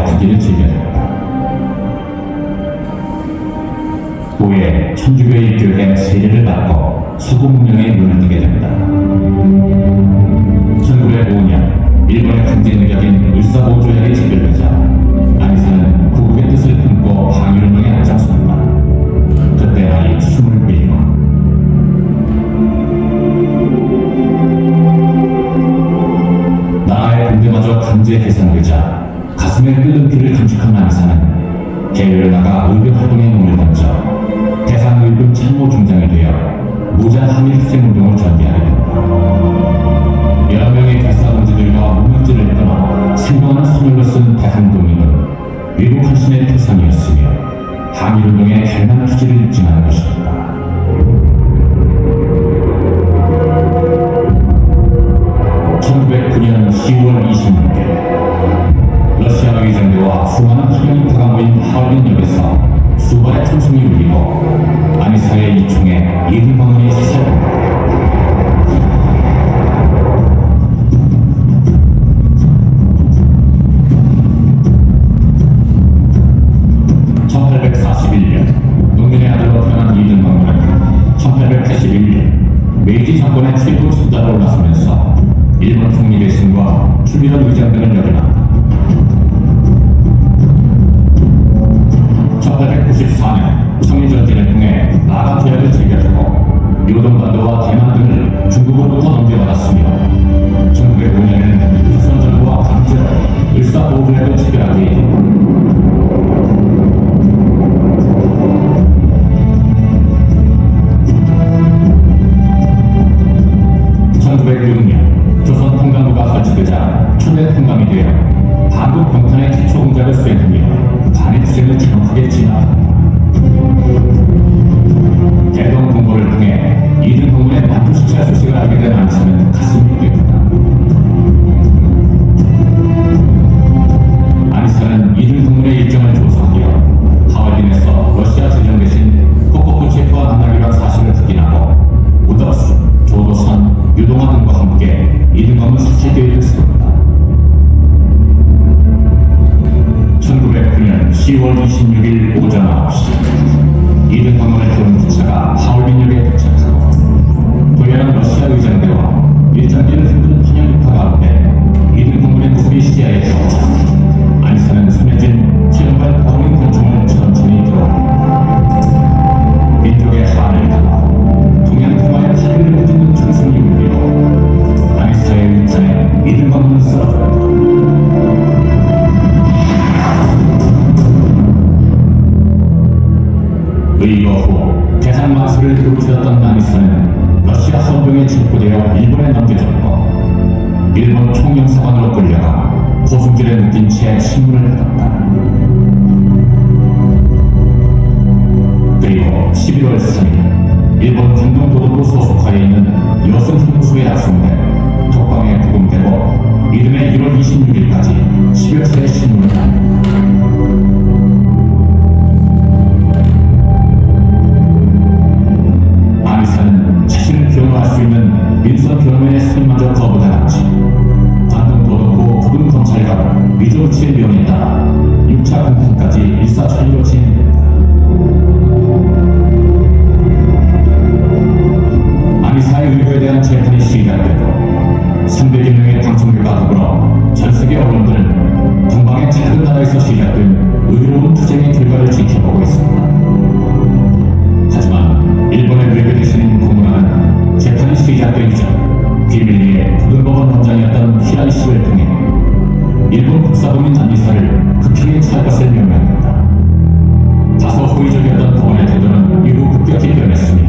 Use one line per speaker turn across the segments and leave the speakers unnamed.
가기를 즐겼다. 후에 천주교의 교회 세례를 받고 서구문명에 눈을 뜨게 된다. 1905년 일본의 강제 능력인 을사보조약이 체결되자 아니사는 구국의 뜻을 품고 항일운동에 앞장섰다. 그때 나이 27. 나라의 군대마저 강제 해산되자 가슴에 끓는 피를 감축한 아니사는 해외를 나가 의료 활동에 몸을 던져 대한의군 참모 중장이 되어 무자 항일 투쟁운동을 전개하게 된다. 여러 명의 결사공주들과 무명지를 끊어 생동한 선율로 쓴 대한독립은 위국 헌신의 표상이었으며 항일운동의 대단한 투지를 입증하는 것이었다. (1909년 10월 26일) 러시아 의장대와 수많은 학연인파가 모인 하얼빈역에서 수발의 총성이 울리고 아니사의 이총에 이등병원이 사살됩니다. 농민의 아들로 태어난 이등병원은 1881년 메이지 정권의 최고 지도자로 올라서면서 일본 총리 대신과 추미련 의장 등을 역임한다. 1894년 청일전쟁을 통해 나가 투약을 즐겨주고 요동반도와 대만 등을 중국으로부터 넘겨받았으며 1905년에는 조선 정부와 강제로 을사보조약을 체결하게 됩니다. 1906년 조선 통감부가 설치되자 초대 통감이 되어 한국 병탄의 기초 공작을 수행하며 반일투쟁을 정확하게 진압합니다. 대동 공보를 통해 이등병원의 만주시찰 소식을 알게 된 아니사는 가슴이 뛰었다. 아니사는 이등병원의 일정을 조사하여 하얼빈에서 러시아 전령 대신 코코프체프와 만나기로 한 사실을 확인하고 우덕수, 조도선, 유동화 등과 함께 이등병원 사찰 계획을 세웠다. 1909년 10월 26일 오전 9시 이등병원을 태운 기차가 하얼빈역에 도착하고 부여한 러시아 의장대와 일장기를 흔드는 환영인파 가운데 이등병원의 모습이 시야에 들어오자 아니사는 손해진 지연발 버닝 권총을 천천히 들어옵니다. 민족의 한을 담아 동양평화의 탈의를 해주는 전승이 울리고 아니사의 의탄에 이등병원은 쓰러졌다. 의거 후 대한마술을 도우치던 아니사는 러시아 헌병에 체포되어 일본에 넘겨졌고 일본 총영사관으로 끌려가 고승길에 묶인 채 신문을 받았다. 그리고 11월 3일 일본 강동도도부 소속하에 있는 여성 형무소에 약속돼 독방에 구금되고 이듬해 1월 26일까지 10여 차례 신문을 받았다. 아니사는 자신을 변호할 수 있는 민선 변호인의 선임마저 거부당한 채 관동도덕부 부근검찰관 위조치의 명에 따라 6차 공판까지 일사천리로 진행된다. 아니사의 의혹에 대한 재판이 시작되고 300여 명의 방송국과 더불어 전세계 언론들은 동방의 작은 나라에서 시작된 의로운 투쟁의 결과를 지켜보고 있습니다. 하지만 일본의 외교 대신인 고문화는 재판이 시작되기 전 비밀리에 고등법원 원장이었던 히라이시를 통해 일본 국사법인 아니사를 극형에 처할 것을 명령했다. 다소 호의적이었던 법원의 태도는 이후 급격히 변했으며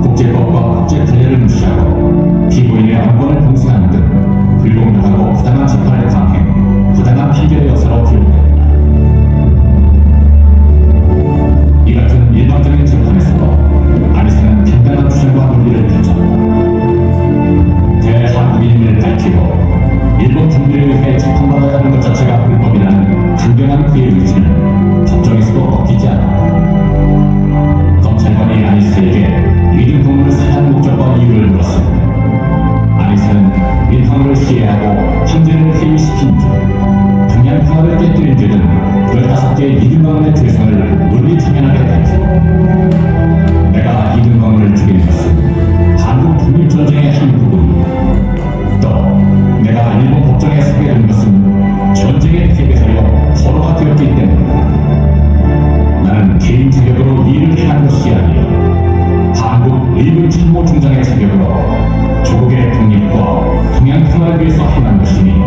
국제법과 국제관례를 무시하고 피고인의 안권을 봉쇄하는 등 불공정하고 부당한 재판을 강행, 부당한 판결의 여사로 기록된다. 이 같은 일반적인 재판에서도 아니사는 단단한 주장과 논리를 펼쳤다. 대한민을 밝히고 일본 정부에 의해 재판받아야 하는 것 자체가 불법이라는 강경한 그의 의지는 법정에서도 꺾이지 않았다. 검찰관이 아니사에게 이등병원을 살해한 목적과 이유를 물었을 때 아니사는 민항을 시해하고 황제를 폐위시킨 죄, 평양평화를 깨뜨린 죄 등 이등병의 죄성을 논리타면하게 밝히고 내가 이등병을 죽인 것은 한국 독립전쟁의 한 부분이고 또 내가 일본 법정에 서게 된 것은 전쟁에 패배하여 포로가 되었기 때문이다. 나는 개인 자격으로 이 일을 행한 것이 아니라 한국 의군 참모 중장의 자격으로 조국의 독립과 동양 평화를 위해서 행한 것이니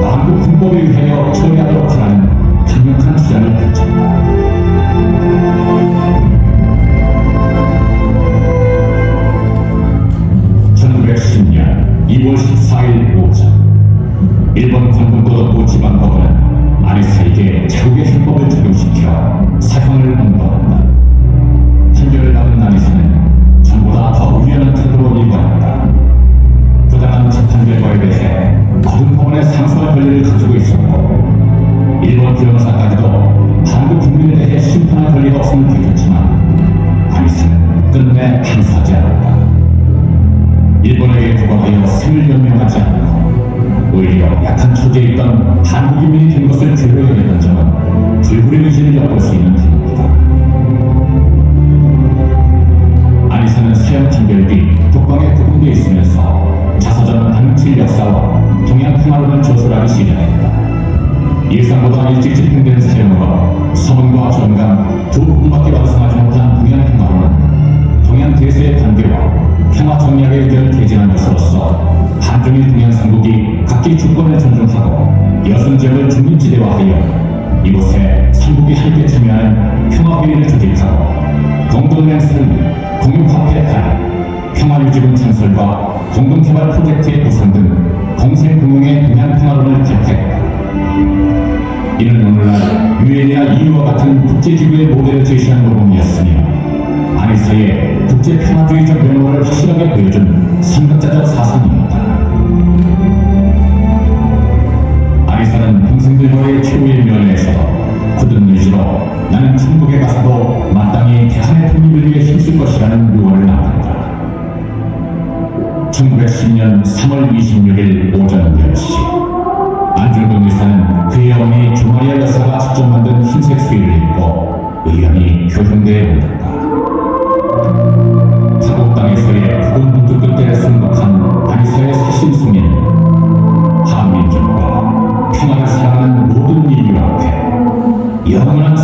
한국 군법에 의하여 처리하도록 하라는 강력한 주장을 펼쳤다. 1910년 2월 14일 오전 일본 관군도덕부 지방법원은 아리사에게 자국의 헌법을 적용시켜 사형을 선고한다. 판결을 받은 아리사는 전보다 더 유연한 태도로 일관했다. 부당한 재판 결과에 대해 거듭 법원의 상소할 권리를 가지고 있었고 일본 변호사까지도 한국 국민에 대해 심판할 권리가 없음을 밝혔지만 아리사는 끝내 항소하지 않았다. 일본에게 구박하여 생을 연명하지 않고 오히려 약한 처지에 있던 한국인민이 된 것을 죄로 여겼던 점은 불굴의 의지를 엿볼 수 있는 대목이다. 아리사는 사형 판결 뒤 독방에 구금되어 있으면서 자서전 안칠 역사와 동양 평화론을 조술하기 시작했다. 예상보다 일찍 집행된 사형으로 서문과 전강 두 부분밖에 완성하지 못한 동양 평화론은 동양 대세의 반대와 평화 정략의 의견을 개진한 것으로서 한중일 동양 삼국이 각기 주권을 존중하고 여성 지역을 중립지대화하여 이곳에 삼국이 함께 참여하는 평화회의를 조직하고 공동맹세를 위해 공유화폐 발행, 평화유지군 창설과 공동개발 프로젝트의 구상 등 공생공용의 동양 평화론을 발표했다. 이는 오늘날 유엔이나 EU와 같은 국제기구의 모델을 제시한 모범이었으며 아리사의 국제평화주의적 면모를 확실하게 보여준 선각자적 사상이었다. 아리사는 동생들과의 최후의 면회에서도 굳은 의지로 나는 천국에 가서도 마땅히 대한의 독립을 위해 힘쓸 것이라는 유언을 남겼다. 1910년 3월 26일 오전 10시 안중근 의사는 그의 어머니 주마리아 여사가 직접 만든 흰색 수의를 입고 의연히 교형대에 올랐다. 타국 땅에서의 국군 분투 끝에 승복한 아리사의 사신 승리는 한민족과 평화를 사랑하는 모든 인류 앞에 영원한